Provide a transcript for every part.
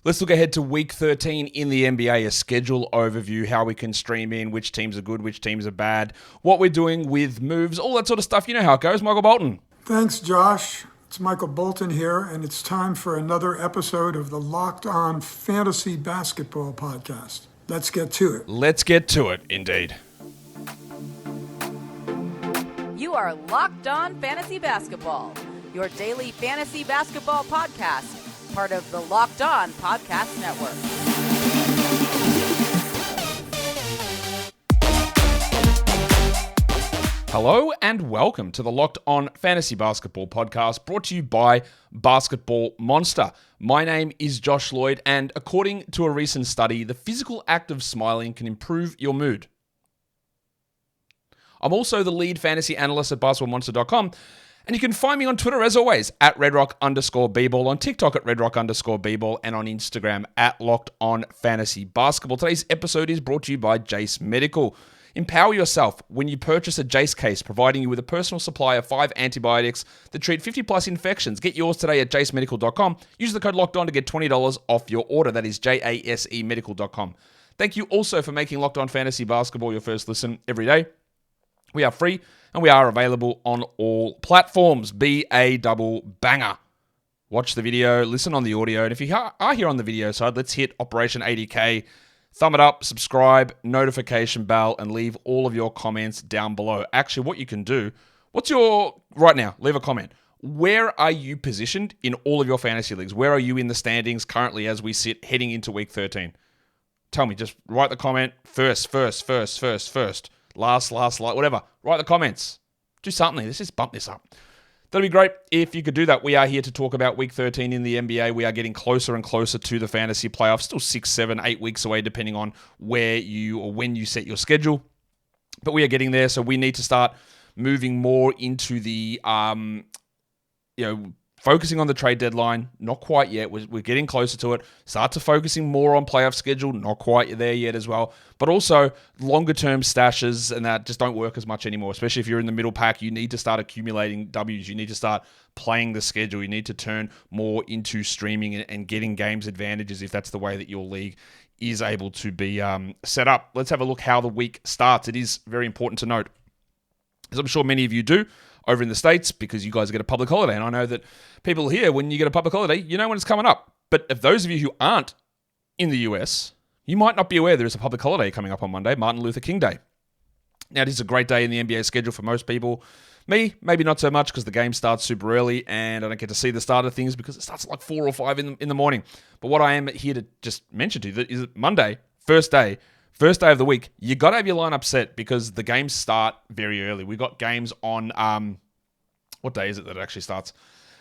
Let's look ahead to Week 13 in the NBA, a schedule overview, how we can stream in, which teams are good, which teams are bad, what we're doing with moves, all that sort of stuff. You know how it goes. Michael Bolton. Thanks, Josh. It's Michael Bolton here, and it's time for another episode of the Locked On Fantasy Basketball Podcast. Let's get to it. Let's get to it, indeed. You are Locked On Fantasy Basketball, your daily fantasy basketball podcast, part of the Locked On Podcast Network. Hello and welcome to the Locked On Fantasy Basketball Podcast, brought to you by Basketball Monster. My name is Josh Lloyd, and according to a recent study, the physical act of smiling can improve your mood. I'm also the lead fantasy analyst at basketballmonster.com, and you can find me on Twitter, as always, at redrock_bball, on TikTok at redrock_bball, and on Instagram at LockedOnFantasyBasketball. Today's episode is brought to you by Jase Medical. Empower yourself when you purchase a Jase case, providing you with a personal supply of 5 antibiotics that treat 50-plus infections. Get yours today at jasemedical.com. Use the code LOCKEDON to get $20 off your order. That is JASEmedical.com. Thank you also for making Locked On Fantasy Basketball your first listen every day. We are free, and we are available on all platforms. Be a double banger. Watch the video, listen on the audio, and if you are here on the video side, let's hit Operation 80K. Thumb it up, subscribe, notification bell, and leave all of your comments down below. Actually, what you can do, right now, leave a comment. Where are you positioned in all of your fantasy leagues? Where are you in the standings currently as we sit heading into Week 13? Tell me, just write the comment first. Last, whatever. Write the comments. Do something. Let's just bump this up. That'd be great if you could do that. We are here to talk about Week 13 in the NBA. We are getting closer and closer to the fantasy playoffs. Still 6, 7, 8 weeks away, depending on where you or when you set your schedule. But we are getting there, so we need to start moving more into the, focusing on the trade deadline. Not quite yet. We're getting closer to it. Start to focusing more on playoff schedule. Not quite there yet as well. But also longer-term stashes, and that just don't work as much anymore. Especially if you're in the middle pack, you need to start accumulating Ws. You need to start playing the schedule. You need to turn more into streaming and getting games advantages if that's the way that your league is able to be set up. Let's have a look how the week starts. It is very important to note, as I'm sure many of you do, over in the States, because you guys get a public holiday. And I know that people here, when you get a public holiday, you know when it's coming up. But if those of you who aren't in the US, you might not be aware there is a public holiday coming up on Monday, Martin Luther King Day. Now, this is a great day in the NBA schedule for most people. Me, maybe not so much, because the game starts super early and I don't get to see the start of things because it starts at like 4 or 5 in the morning. But what I am here to just mention to you is that Monday, first day of the week, you got to have your lineup set because the games start very early. We got games on, what day is it that it actually starts?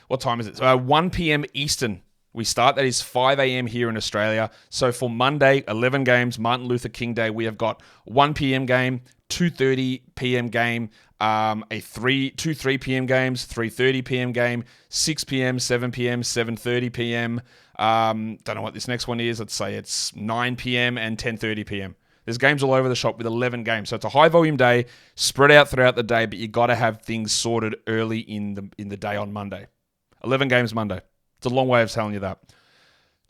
What time is it? So 1 p.m. Eastern we start. That is 5 a.m. here in Australia. So for Monday, 11 games, Martin Luther King Day, we have got 1 p.m. game, 2:30 p.m. game, 3 p.m. games, 3:30 p.m. game, 6 p.m., 7 p.m., 7:30 p.m. Don't know what this next one is. Let's say it's 9 p.m. and 10:30 p.m. There's games all over the shop with 11 games. So it's a high volume day, spread out throughout the day, but you got to have things sorted early in the day on Monday. 11 games Monday. It's a long way of telling you that.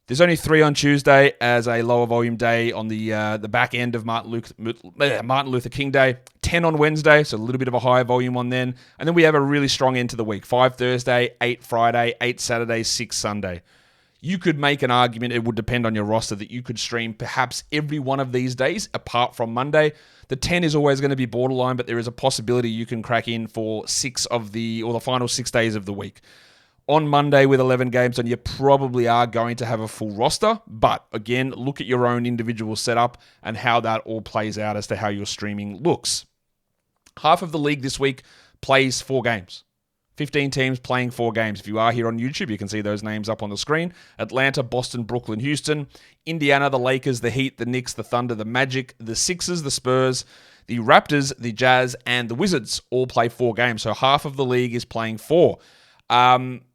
There's only 3 on Tuesday as a lower volume day on the back end of Martin Luther King Day. 10 on Wednesday, so a little bit of a higher volume on then. And then we have a really strong end to the week. 5 Thursday, 8 Friday, 8 Saturday, 6 Sunday. You could make an argument, it would depend on your roster, that you could stream perhaps every one of these days apart from Monday. The 10 is always going to be borderline, but there is a possibility you can crack in for the final 6 days of the week. On Monday with 11 games, and you probably are going to have a full roster. But again, look at your own individual setup and how that all plays out as to how your streaming looks. Half of the league this week plays 4 games. 15 teams playing 4 games. If you are here on YouTube, you can see those names up on the screen. Atlanta, Boston, Brooklyn, Houston. Indiana, the Lakers, the Heat, the Knicks, the Thunder, the Magic, the Sixers, the Spurs, the Raptors, the Jazz, and the Wizards all play 4 games. So half of the league is playing 4.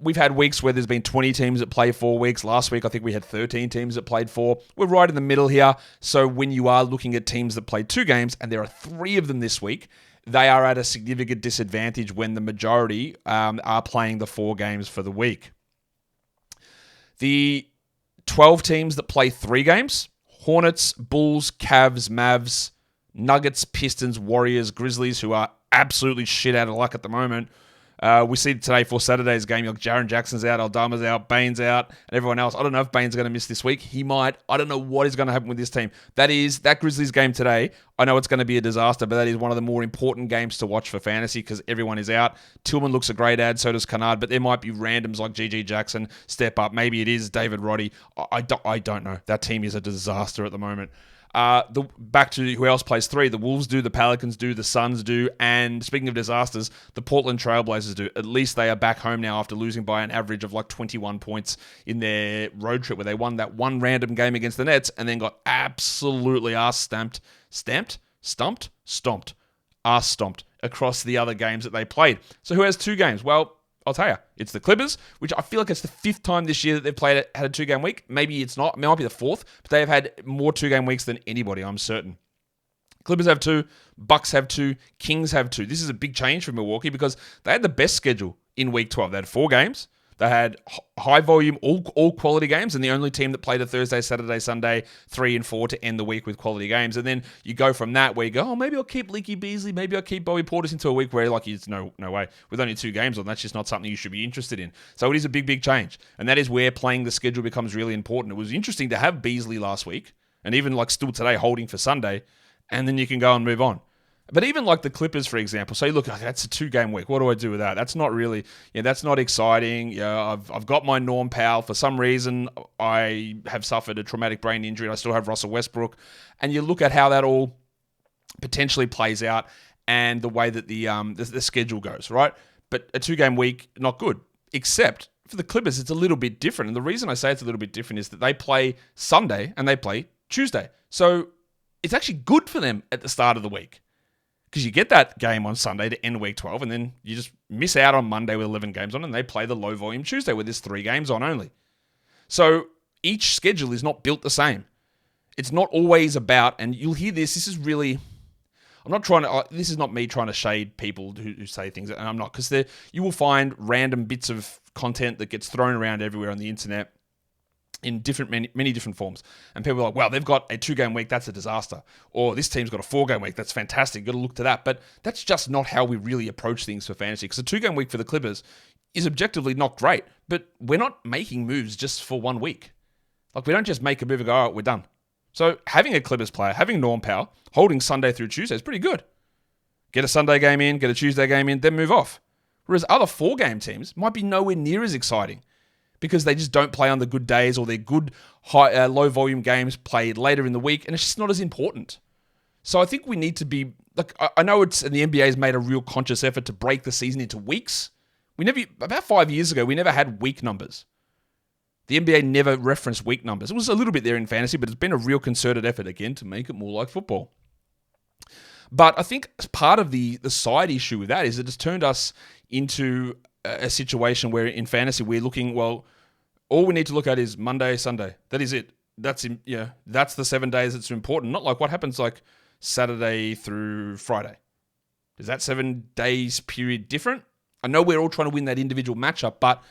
We've had weeks where there's been 20 teams that play 4 weeks. Last week, I think we had 13 teams that played 4. We're right in the middle here. So when you are looking at teams that played 2 games, and there are 3 of them this week, they are at a significant disadvantage when the majority are playing the 4 games for the week. The 12 teams that play 3 games. Hornets, Bulls, Cavs, Mavs, Nuggets, Pistons, Warriors, Grizzlies, who are absolutely shit out of luck at the moment. We see today for Saturday's game, like Jaren Jackson's out, Aldama's out, Bane's out, and everyone else. I don't know if Bane's going to miss this week. He might. I don't know what is going to happen with this team. That Grizzlies game today, I know it's going to be a disaster, but that is one of the more important games to watch for fantasy because everyone is out. Tillman looks a great ad, so does Kennard, but there might be randoms like GG Jackson step up. Maybe it is David Roddy. I don't know. That team is a disaster at the moment. Back to who else plays 3. The Wolves do, the Pelicans do, the Suns do, and speaking of disasters, the Portland Trailblazers do. At least they are back home now after losing by an average of like 21 points in their road trip where they won that one random game against the Nets and then got absolutely stomped across the other games that they played. So who has 2 games? Well, I'll tell you, it's the Clippers, which I feel like it's the 5th time this year that they've had a 2-game week. Maybe it's not. It might be the 4th, but they have had more 2-game weeks than anybody, I'm certain. Clippers have 2, Bucks have 2, Kings have 2. This is a big change for Milwaukee because they had the best schedule in week 12. They had 4 games. They had high volume, all quality games, and the only team that played a Thursday, Saturday, Sunday, 3 and 4 to end the week with quality games. And then you go from that where you go, maybe I'll keep Leaky Beasley, maybe I'll keep Bobby Portis into a week where like it's no way. With only 2 games on, that's just not something you should be interested in. So it is a big change. And that is where playing the schedule becomes really important. It was interesting to have Beasley last week, and even like still today holding for Sunday, and then you can go and move on. But even like the Clippers, for example, say, look, that's a 2-game week. What do I do with that? That's not really, that's not exciting. I've got my Norm Powell. For some reason, I have suffered a traumatic brain injury. And I still have Russell Westbrook. And you look at how that all potentially plays out and the way that the schedule goes, right? But a 2-game week, not good. Except for the Clippers, it's a little bit different. And the reason I say it's a little bit different is that they play Sunday and they play Tuesday. So it's actually good for them at the start of the week. Because you get that game on Sunday to end week 12, and then you just miss out on Monday with 11 games on, and they play the low-volume Tuesday where there's 3 games on only. So each schedule is not built the same. It's not always about, and you'll hear this is really, this is not me trying to shade people who say things, and I'm not, because you will find random bits of content that gets thrown around everywhere on the internet in many different forms. And people are like, wow, they've got a 2-game week, that's a disaster. Or this team's got a 4-game week, that's fantastic, got to look to that. But that's just not how we really approach things for fantasy. Because a 2-game week for the Clippers is objectively not great, but we're not making moves just for 1 week. Like, we don't just make a move and go, all right, we're done. So having a Clippers player, having Norm Powell, holding Sunday through Tuesday is pretty good. Get a Sunday game in, get a Tuesday game in, then move off. Whereas other 4-game teams might be nowhere near as exciting, because they just don't play on the good days, or they're good low-volume games played later in the week, and it's just not as important. So I think we need to be, like, I know the NBA has made a real conscious effort to break the season into weeks. About 5 years ago, we never had week numbers. The NBA never referenced week numbers. It was a little bit there in fantasy, but it's been a real concerted effort, again, to make it more like football. But I think part of the side issue with that is that it's turned us into a situation where in fantasy we're looking, well, all we need to look at is Monday, Sunday. That is it. That's the 7 days that's important. Not like what happens like Saturday through Friday. Is that 7 days period different? I know we're all trying to win that individual matchup, but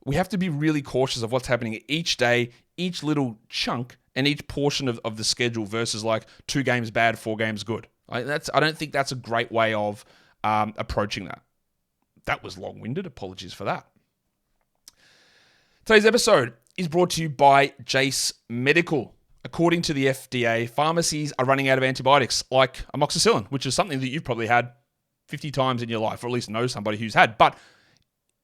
we have to be really cautious of what's happening each day, each little chunk, and each portion of the schedule versus like 2 games bad, 4 games good. I don't think that's a great way of approaching that. That was long-winded. Apologies for that. Today's episode is brought to you by Jase Medical. According to the FDA, pharmacies are running out of antibiotics like amoxicillin, which is something that you've probably had 50 times in your life, or at least know somebody who's had. But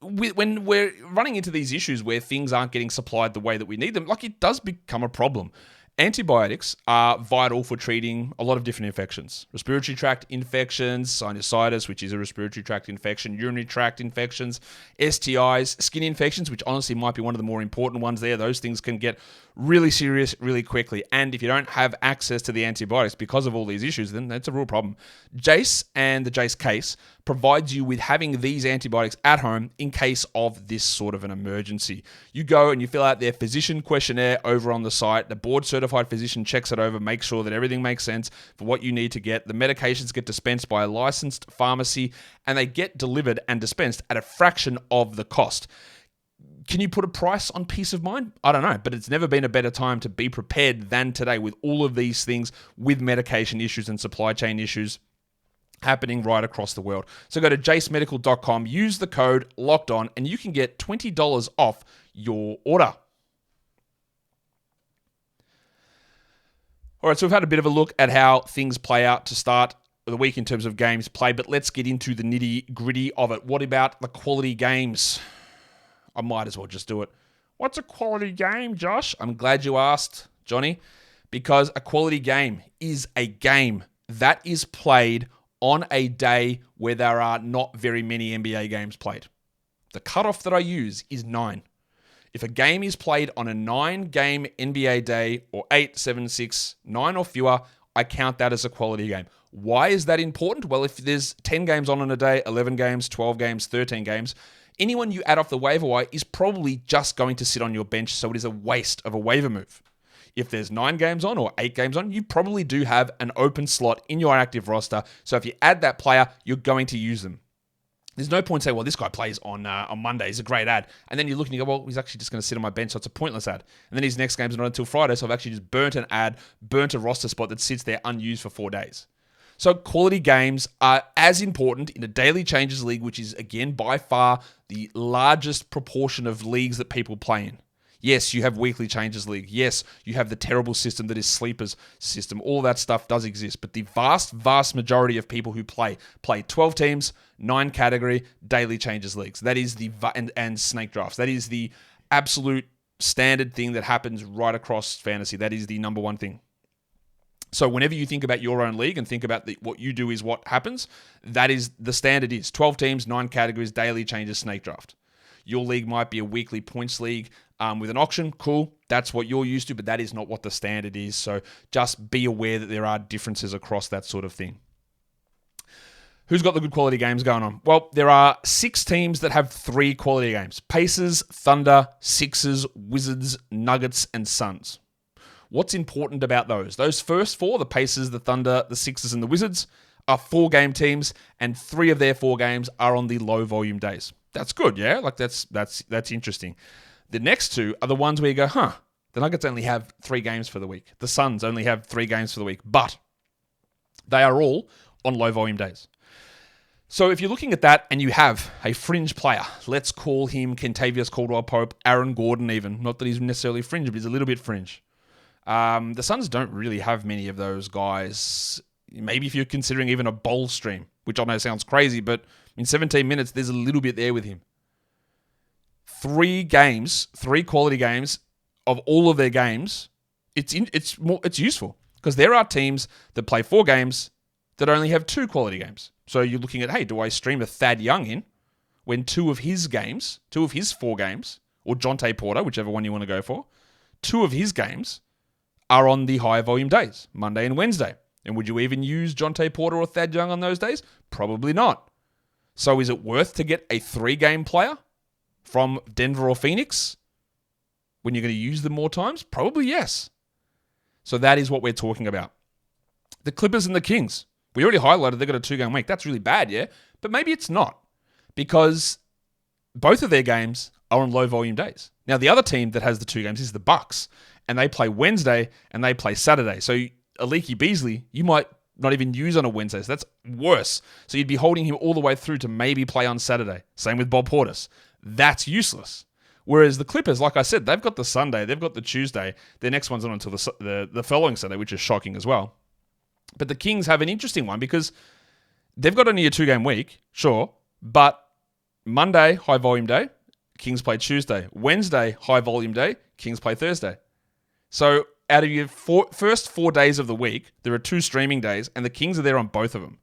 when we're running into these issues where things aren't getting supplied the way that we need them, like, it does become a problem. Antibiotics are vital for treating a lot of different infections. Respiratory tract infections, sinusitis, which is a respiratory tract infection, urinary tract infections, STIs, skin infections, which honestly might be one of the more important ones there. Those things can get really serious really quickly. And if you don't have access to the antibiotics because of all these issues, then that's a real problem. Jase and the Jase case provides you with having these antibiotics at home in case of this sort of an emergency. You go and you fill out their physician questionnaire over on the site. The board-certified physician checks it over, makes sure that everything makes sense for what you need to get. The medications get dispensed by a licensed pharmacy, and they get delivered and dispensed at a fraction of the cost. Can you put a price on peace of mind? I don't know, but it's never been a better time to be prepared than today with all of these things, with medication issues and supply chain issues happening right across the world. So go to jasemedical.com, use the code LOCKEDON, and you can get $20 off your order. All right, so we've had a bit of a look at how things play out to start the week in terms of games played, but let's get into the nitty-gritty of it. What about the quality games? I might as well just do it. What's a quality game, Josh? I'm glad you asked, Johnny, because a quality game is a game that is played on a day where there are not very many NBA games played. The cutoff that I use is 9. If a game is played on a 9-game NBA day, or 8, 7, 6, 9 or fewer, I count that as a quality game. Why is that important? Well, if there's 10 games on a day, 11 games, 12 games, 13 games, anyone you add off the waiver wire is probably just going to sit on your bench, so it is a waste of a waiver move. If there's 9 games on or 8 games on, you probably do have an open slot in your active roster, so if you add that player, you're going to use them. There's no point saying, well, this guy plays on Monday. He's a great ad. And then you look and you go, well, he's actually just going to sit on my bench, so it's a pointless ad. And then his next game's not until Friday, so I've actually just burnt an ad, burnt a roster spot that sits there unused for 4 days. So quality games are as important in a daily changes league, which is, again, by far the largest proportion of leagues that people play in. Yes, you have weekly changes league. Yes, you have the terrible system that is sleepers system. All that stuff does exist. But the vast, vast majority of people who play 12 teams, 9 category, daily changes leagues. That is the, and snake drafts. That is the absolute standard thing that happens right across fantasy. That is the number one thing. So whenever you think about your own league and think about what you do is what happens, that is the standard is 12 teams, 9 categories, daily changes, snake draft. Your league might be a weekly points league with an auction. Cool. That's what you're used to, but that is not what the standard is. So just be aware that there are differences across that sort of thing. Who's got the good quality games going on? Well, there are 6 teams that have 3 quality games. Pacers, Thunder, Sixers, Wizards, Nuggets, and Suns. What's important about those? Those first 4, the Pacers, the Thunder, the Sixers, and the Wizards, are 4-game teams, and 3 of their 4 games are on the low volume days. That's good, yeah? Like that's interesting. The next 2 are the ones where you go, the Nuggets only have 3 games for the week. The Suns only have 3 games for the week, but they are all on low volume days. So if you're looking at that and you have a fringe player, let's call him Kentavious Caldwell-Pope, Aaron Gordon even. Not that he's necessarily fringe, but he's a little bit fringe. The Suns don't really have many of those guys. Maybe if you're considering even a bowl stream, which I know sounds crazy, but in 17 minutes, there's a little bit there with him. 3 games, 3 quality games of all of their games, it's useful because there are teams that play 4 games that only have 2 quality games. So you're looking at, hey, do I stream a Thad Young in when 2 of his 4 games, or Jonte Porter, whichever one you want to go for, 2 of his games are on the high volume days, Monday and Wednesday. And would you even use Jonte Porter or Thad Young on those days? Probably not. So is it worth to get a 3-game player from Denver or Phoenix when you're going to use them more times? Probably yes. So that is what we're talking about. The Clippers and the Kings. We already highlighted they've got a 2-game week. That's really bad, yeah? But maybe it's not because both of their games are on low volume days. Now, the other team that has the 2 games is the Bucks, and they play Wednesday and they play Saturday. So Aliki Beasley, you might not even use on a Wednesday. So that's worse. So you'd be holding him all the way through to maybe play on Saturday. Same with Bob Portis. That's useless. Whereas the Clippers, like I said, they've got the Sunday, they've got the Tuesday. Their next one's not until the following Sunday, which is shocking as well. But the Kings have an interesting one because they've got only a 2-game week, sure, but Monday, high volume day, Kings play Tuesday. Wednesday, high volume day, Kings play Thursday. So out of your first 4 days of the week, there are 2 streaming days, and the Kings are there on both of them.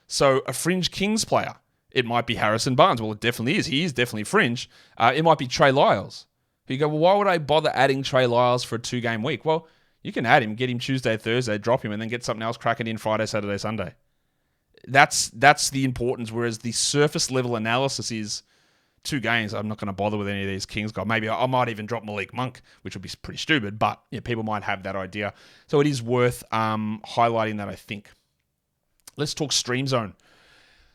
So a fringe Kings player, it might be Harrison Barnes. Well, it definitely is. He is definitely fringe. It might be Trey Lyles. You go, well, why would I bother adding Trey Lyles for a 2-game week? Well, you can add him, get him Tuesday, Thursday, drop him, and then get something else cracking in Friday, Saturday, Sunday. That's the importance, whereas the surface level analysis is 2 games. I'm not going to bother with any of these Kings guys. Maybe I might even drop Malik Monk, which would be pretty stupid, but yeah, people might have that idea. So it is worth highlighting that, I think. Let's talk Stream Zone.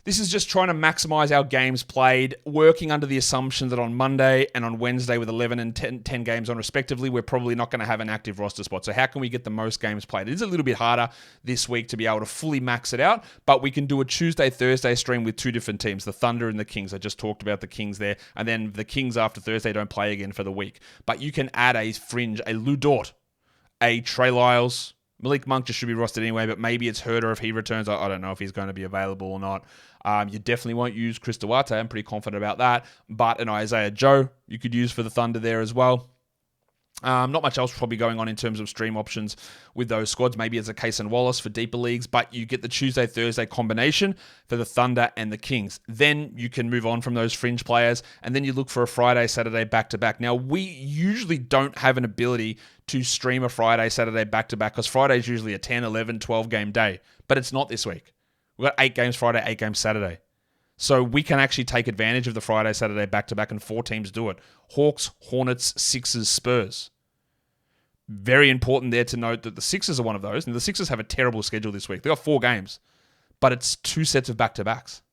This is just trying to maximize our games played, working under the assumption that on Monday and on Wednesday with 11 and 10 games on respectively, we're probably not going to have an active roster spot. So how can we get the most games played? It is a little bit harder this week to be able to fully max it out, but we can do a Tuesday, Thursday stream with two different teams, the Thunder and the Kings. I just talked about the Kings there, and then the Kings after Thursday don't play again for the week. But you can add a fringe, a Lou Dort, a Trey Lyles. Malik Monk just should be rostered anyway, but maybe it's Herter if he returns. I don't know if he's going to be available or not. You definitely won't use Chris Duarte. I'm pretty confident about that. But an Isaiah Joe you could use for the Thunder there as well. Not much else probably going on in terms of stream options with those squads. Maybe it's a Case and Wallace for deeper leagues, but you get the Tuesday, Thursday combination for the Thunder and the Kings. Then you can move on from those fringe players, and then you look for a Friday, Saturday back-to-back. Now, we usually don't have an ability to stream a Friday, Saturday back-to-back because Friday is usually a 10, 11, 12 game day, but it's not this week. We've got 8 games Friday, 8 games Saturday. So we can actually take advantage of the Friday, Saturday back-to-back, and 4 teams do it. Hawks, Hornets, Sixers, Spurs. Very important there to note that the Sixers are one of those, and the Sixers have a terrible schedule this week. They've got 4 games, but it's 2 sets of back-to-backs.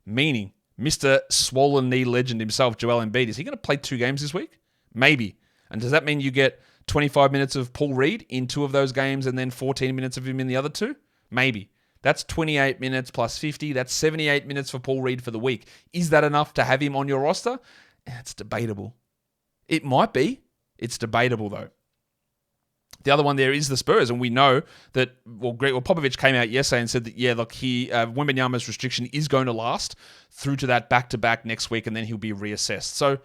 Meaning, Mr. Swollen Knee legend himself, Joel Embiid, is he going to play 2 games this week? Maybe. And does that mean you get 25 minutes of Paul Reed in 2 of those games and then 14 minutes of him in the other 2? Maybe. That's 28 minutes plus 50. That's 78 minutes for Paul Reed for the week. Is that enough to have him on your roster? It's debatable. It might be. It's debatable, though. The other one there is the Spurs, and we know that, Popovich came out yesterday and said that, Wembanyama's restriction is going to last through to that back-to-back next week, and then he'll be reassessed. So,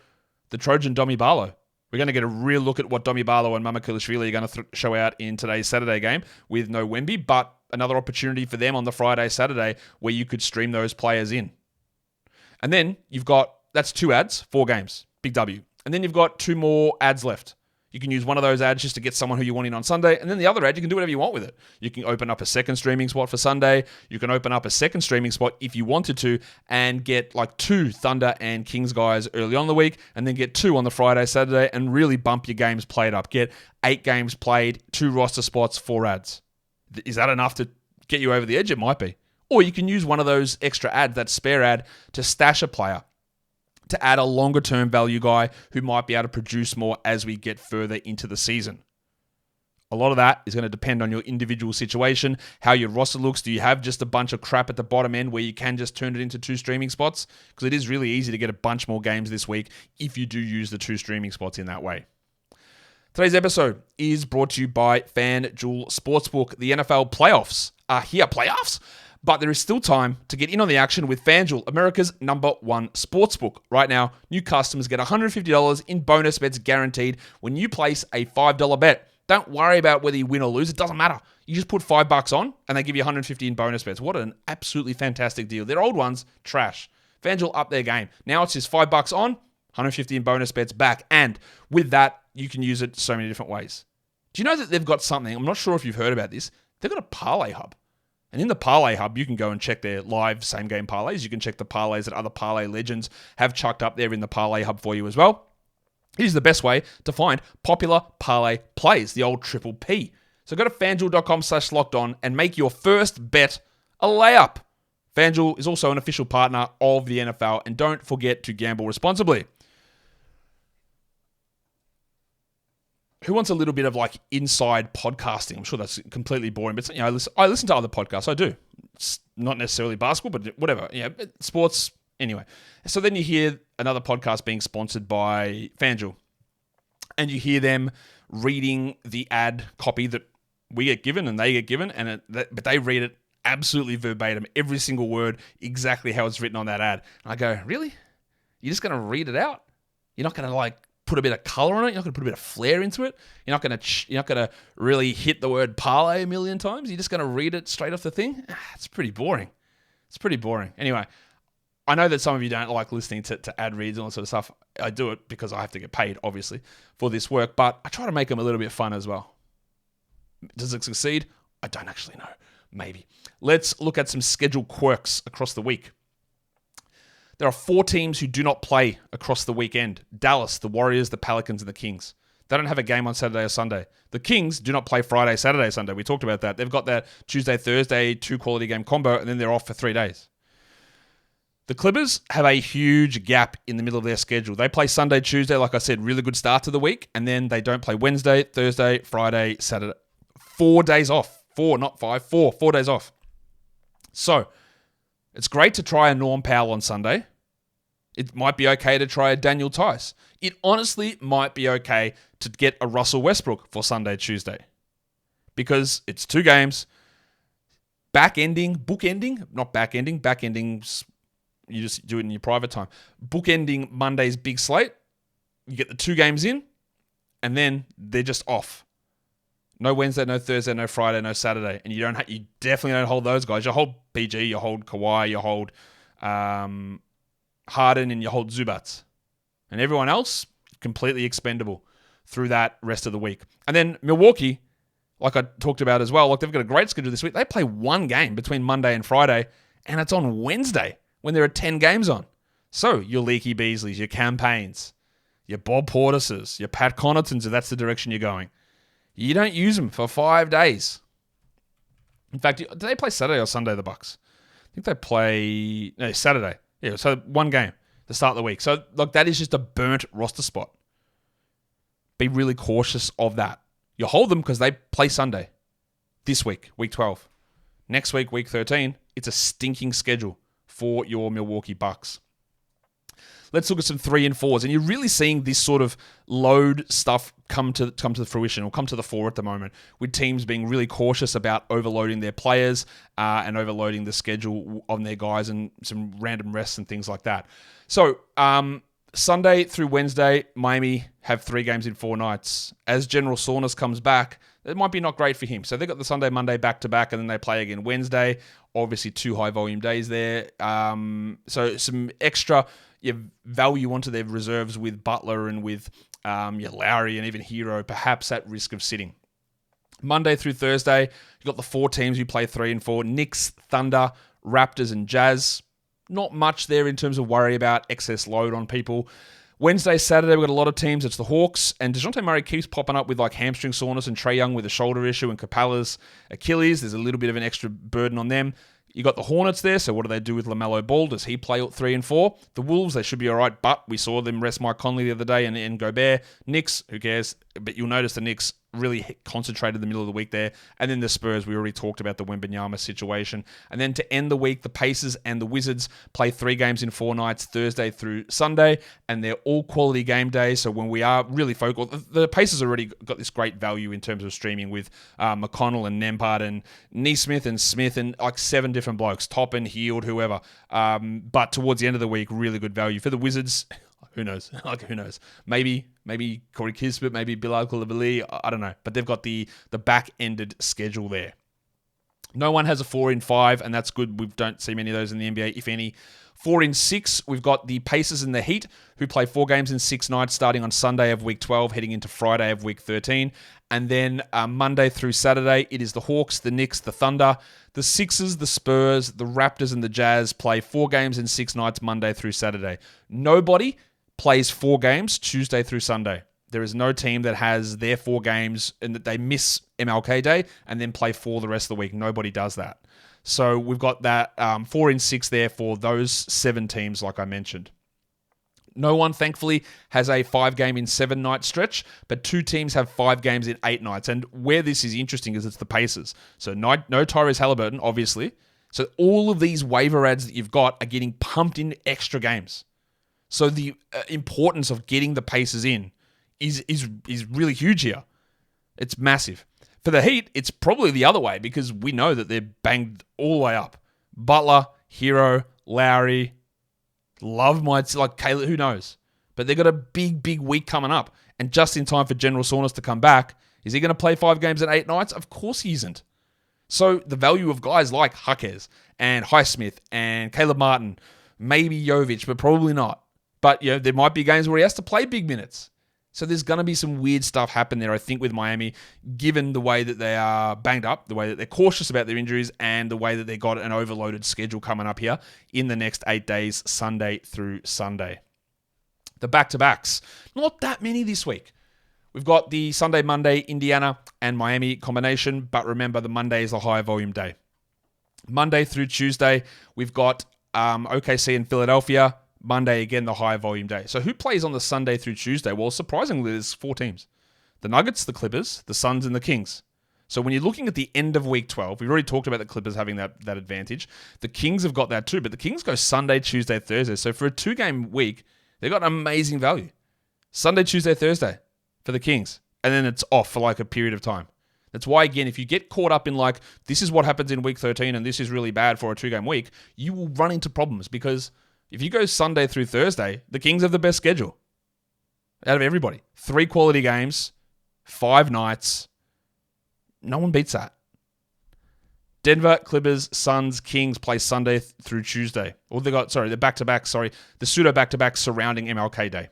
the Trojan Domi Barlow. We're going to get a real look at what Domi Barlow and Mamukelashvili are going to show out in today's Saturday game with no Wemby, but another opportunity for them on the Friday, Saturday, where you could stream those players in. And then that's 2 ads, 4 games. Big W. And then you've got 2 more ads left. You can use one of those ads just to get someone who you want in on Sunday, and then the other ad, you can do whatever you want with it. You can open up a second streaming spot for Sunday. You can open up a second streaming spot if you wanted to and get 2 Thunder and Kings guys early on in the week, and then get 2 on the Friday, Saturday, and really bump your games played up. Get 8 games played, 2 roster spots, 4 ads. Is that enough to get you over the edge? It might be. Or you can use one of those extra ads, that spare ad, to stash a player, to add a longer-term value guy who might be able to produce more as we get further into the season. A lot of that is going to depend on your individual situation, how your roster looks. Do you have just a bunch of crap at the bottom end where you can just turn it into 2 streaming spots? Because it is really easy to get a bunch more games this week if you do use the 2 streaming spots in that way. Today's episode is brought to you by FanDuel Sportsbook. The NFL playoffs are here. Playoffs? But there is still time to get in on the action with FanDuel, America's #1 sportsbook. Right now, new customers get $150 in bonus bets guaranteed when you place a $5 bet. Don't worry about whether you win or lose. It doesn't matter. You just put $5 on and they give you $150 in bonus bets. What an absolutely fantastic deal. Their old ones, trash. FanDuel upped their game. Now it's just $5 on, $150 in bonus bets back. And with that, you can use it so many different ways. Do you know that they've got something? I'm not sure if you've heard about this. They've got a parlay hub. And in the Parlay Hub, you can go and check their live same-game parlays. You can check the parlays that other parlay legends have chucked up there in the Parlay Hub for you as well. Here's the best way to find popular parlay plays, the old triple P. So go to FanDuel.com/lockedon and make your first bet a layup. FanDuel is also an official partner of the NFL, and don't forget to gamble responsibly. Who wants a little bit of inside podcasting? I'm sure that's completely boring, but I listen to other podcasts. I do. It's not necessarily basketball, but whatever. Sports. Anyway, so then you hear another podcast being sponsored by FanDuel, and you hear them reading the ad copy that we get given and they get given, but they read it absolutely verbatim, every single word, exactly how it's written on that ad. And I go, really? You're just going to read it out? You're not going to put a bit of color on it. You're not going to put a bit of flair into it. You're not going to really hit the word parlay a million times. You're just going to read it straight off the thing. It's pretty boring. Anyway, I know that some of you don't like listening to ad reads and all that sort of stuff. I do it because I have to get paid, obviously, for this work, but I try to make them a little bit fun as well. Does it succeed? I don't actually know. Maybe. Let's look at some schedule quirks across the week. There are 4 teams who do not play across the weekend. Dallas, the Warriors, the Pelicans, and the Kings. They don't have a game on Saturday or Sunday. The Kings do not play Friday, Saturday, Sunday. We talked about that. They've got that Tuesday, Thursday, 2 quality game combo, and then they're off for 3 days. The Clippers have a huge gap in the middle of their schedule. They play Sunday, Tuesday, like I said, really good start to the week, and then they don't play Wednesday, Thursday, Friday, Saturday. 4 days off. 4, not 5, 4. 4 days off. So, it's great to try a Norm Powell on Sunday. It might be okay to try a Daniel Tice. It honestly might be okay to get a Russell Westbrook for Sunday, Tuesday. Because it's 2 games. Backendings, you just do it in your private time. Bookending Monday's big slate. You get the 2 games in, and then they're just off. No Wednesday, no Thursday, no Friday, no Saturday. And you definitely don't hold those guys. You hold PG, you hold Kawhi, you hold Harden, and you hold Zubats. And everyone else, completely expendable through that rest of the week. And then Milwaukee, like I talked about as well, they've got a great schedule this week. They play 1 game between Monday and Friday, and it's on Wednesday when there are 10 games on. So your Leaky Beasleys, your Campaigns, your Bob Portises, your Pat Connaughtons, if that's the direction you're going. You don't use them for 5 days. In fact, do they play Saturday or Sunday, the Bucks? I think they play Saturday. Yeah, so 1 game to start the week. So that is just a burnt roster spot. Be really cautious of that. You hold them because they play Sunday. This week, week 12. Next week, week 13. It's a stinking schedule for your Milwaukee Bucks. Let's look at some 3 and 4s. And you're really seeing this sort of load stuff come to the fruition, or come to the fore at the moment, with teams being really cautious about overloading their players and overloading the schedule on their guys and some random rests and things like that. So, Sunday through Wednesday, Miami have 3 games in 4 nights. As General Soreness comes back, it might be not great for him. So they've got the Sunday, Monday back-to-back, and then they play again Wednesday. Obviously, 2 high-volume days there. So some extra value onto their reserves with Butler and with Lowry and even Hero, perhaps at risk of sitting. Monday through Thursday, you've got the 4 teams who play 3 and 4. Knicks, Thunder, Raptors, and Jazz. Not much there in terms of worry about excess load on people. Wednesday, Saturday, we've got a lot of teams. It's the Hawks, and DeJounte Murray keeps popping up with hamstring soreness, and Trae Young with a shoulder issue, and Capela's Achilles. There's a little bit of an extra burden on them. You got the Hornets there, so what do they do with LaMelo Ball? Does he play 3 and 4? The Wolves, they should be all right, but we saw them rest Mike Conley the other day and Gobert. Knicks, who cares? But you'll notice the Knicks really concentrated in the middle of the week there. And then the Spurs, we already talked about the Wembanyama situation. And then to end the week, the Pacers and the Wizards play 3 games in 4 nights, Thursday through Sunday, and they're all quality game days. So when we are really focused, the Pacers already got this great value in terms of streaming with McConnell and Nembhard and Neesmith and Smith and 7 different blokes, Toppin, Heald, whoever. But towards the end of the week, really good value. For the Wizards, who knows? Who knows? Maybe Corey Kispert, maybe Bilal Coulibaly, I don't know. But they've got the back-ended schedule there. No one has a 4 in 5, and that's good. We don't see many of those in the NBA, if any. 4 in 6, we've got the Pacers and the Heat, who play 4 games in 6 nights, starting on Sunday of week 12, heading into Friday of week 13. And then Monday through Saturday, it is the Hawks, the Knicks, the Thunder, the Sixers, the Spurs, the Raptors, and the Jazz play 4 games in 6 nights, Monday through Saturday. Nobody plays 4 games Tuesday through Sunday. There is no team that has their 4 games and that they miss MLK Day and then play 4 the rest of the week. Nobody does that. So we've got that 4 in 6 there for those 7 teams, like I mentioned. No one, thankfully, has a 5 game in 7 night stretch, but 2 teams have 5 games in 8 nights. And where this is interesting is it's the Pacers. So no Tyrese Halliburton, obviously. So all of these waiver ads that you've got are getting pumped in extra games. So the importance of getting the Pacers in is really huge here. It's massive. For the Heat, it's probably the other way because we know that they're banged all the way up. Butler, Hero, Lowry, Kayla, who knows? But they've got a big week coming up. And just in time for General Soreness to come back, is he going to play 5 games in 8 nights? Of course he isn't. So the value of guys like Jaquez and Highsmith and Caleb Martin, maybe Jovic, but probably not. But there might be games where he has to play big minutes. So there's going to be some weird stuff happen there, I think, with Miami, given the way that they are banged up, the way that they're cautious about their injuries, and the way that they got an overloaded schedule coming up here in the next 8 days, Sunday through Sunday. The back-to-backs, not that many this week. We've got the Sunday, Monday, Indiana and Miami combination, but remember the Monday is a higher volume day. Monday through Tuesday, we've got OKC and Philadelphia. Monday, again, the high volume day. So who plays on the Sunday through Tuesday? Well, surprisingly, there's 4 teams. The Nuggets, the Clippers, the Suns, and the Kings. So when you're looking at the end of week 12, we've already talked about the Clippers having that advantage. The Kings have got that too, but the Kings go Sunday, Tuesday, Thursday. So for a 2-game week, they've got amazing value. Sunday, Tuesday, Thursday for the Kings. And then it's off for like a period of time. That's why, again, if you get caught up in like, this is what happens in week 13 and this is really bad for a 2-game week, you will run into problems because if you go Sunday through Thursday, the Kings have the best schedule out of everybody. 3 quality games, 5 nights. No one beats that. Denver, Clippers, Suns, Kings play Sunday through Tuesday. Or they're back-to-back, the pseudo back-to-back surrounding MLK Day.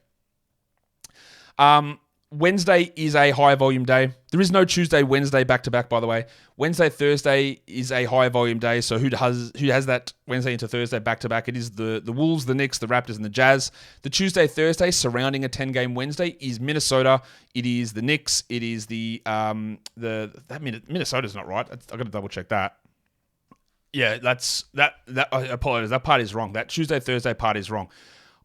Wednesday is a high volume day. There is no Tuesday, Wednesday back-to-back, by the way. Wednesday, Thursday is a high volume day. So who has that Wednesday into Thursday back-to-back? It is the Wolves, the Knicks, the Raptors, and the Jazz. The Tuesday, Thursday surrounding a 10-game Wednesday is Minnesota. It is the Knicks. It is Minnesota's not right. I've got to double-check that. Yeah, I apologize. That part is wrong. That Tuesday, Thursday part is wrong.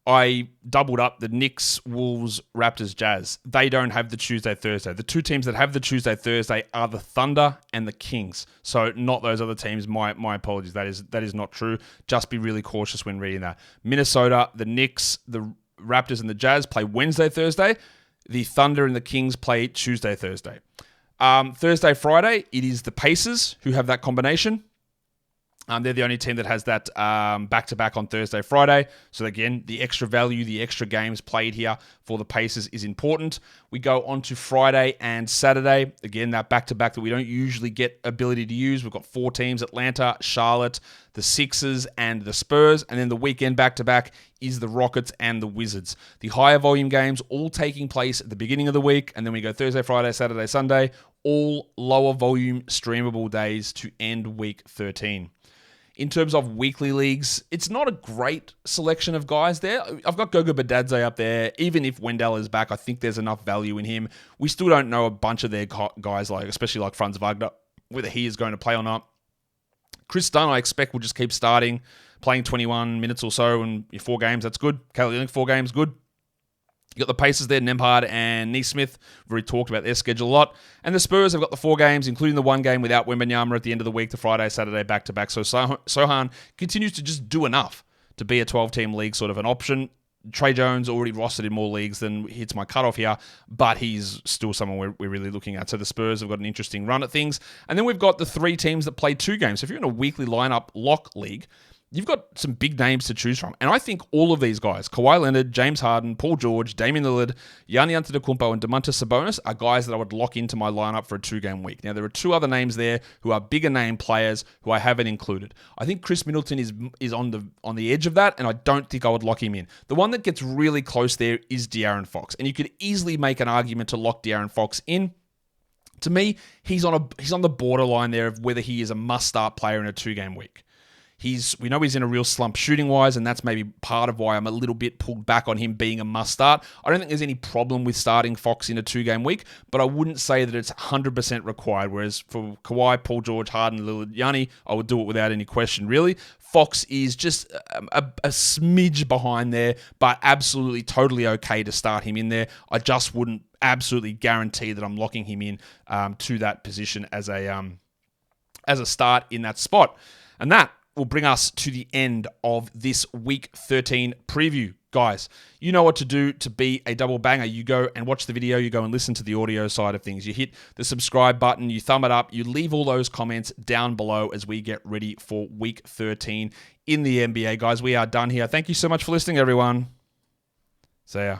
I doubled up the Knicks, Wolves, Raptors, Jazz. They don't have the Tuesday, Thursday. The 2 teams that have the Tuesday, Thursday are the Thunder and the Kings. So not those other teams. My apologies. That is not true. Just be really cautious when reading that. Minnesota, the Knicks, the Raptors, and the Jazz play Wednesday, Thursday. The Thunder and the Kings play Tuesday, Thursday. Thursday, Friday, it is the Pacers who have that combination. They're the only team that has that back-to-back on Thursday, Friday. So again, the extra value, the extra games played here for the Pacers is important. We go on to Friday and Saturday. Again, that back-to-back that we don't usually get ability to use. We've got 4 teams, Atlanta, Charlotte, the Sixers, and the Spurs. And then the weekend back-to-back is the Rockets and the Wizards. The higher volume games all taking place at the beginning of the week. And then we go Thursday, Friday, Saturday, Sunday. All lower volume streamable days to end week 13. In terms of weekly leagues, it's not a great selection of guys there. I've got Goga Badadze up there. Even if Wendell is back, I think there's enough value in him. We still don't know a bunch of their guys, especially like Franz Wagner, whether he is going to play or not. Chris Dunn, I expect, will just keep starting, playing 21 minutes or so in 4 games. That's good. Kelly Olynyk, 4 games, good. You got the Pacers there, Nembhard and Neesmith. We've already talked about their schedule a lot. And the Spurs have got the 4 games, including the 1 game without Wembanyama at the end of the week, the Friday, Saturday, back-to-back. So Sohan continues to just do enough to be a 12-team league sort of an option. Trey Jones already rostered in more leagues than hits my cutoff here, but he's still someone we're really looking at. So the Spurs have got an interesting run at things. And then we've got the 3 teams that play 2 games. So if you're in a weekly lineup lock league, you've got some big names to choose from. And I think all of these guys, Kawhi Leonard, James Harden, Paul George, Damian Lillard, Giannis Antetokounmpo, and Domantas Sabonis are guys that I would lock into my lineup for a 2-game week. Now, there are 2 other names there who are bigger name players who I haven't included. I think Chris Middleton is on the edge of that, and I don't think I would lock him in. The one that gets really close there is De'Aaron Fox. And you could easily make an argument to lock De'Aaron Fox in. To me, he's on the borderline there of whether he is a must-start player in a 2-game week. We know he's in a real slump shooting-wise, and that's maybe part of why I'm a little bit pulled back on him being a must-start. I don't think there's any problem with starting Fox in a 2-game week, but I wouldn't say that it's 100% required, whereas for Kawhi, Paul George, Harden, Lillard, Giannis, I would do it without any question, really. Fox is just a smidge behind there, but absolutely totally okay to start him in there. I just wouldn't absolutely guarantee that I'm locking him in to that position as a start in that spot. And that will bring us to the end of this Week 13 preview. Guys, you know what to do to be a double banger. You go and watch the video, you go and listen to the audio side of things. You hit the subscribe button, you thumb it up, you leave all those comments down below as we get ready for Week 13 in the NBA. Guys, we are done here. Thank you so much for listening, everyone. See ya.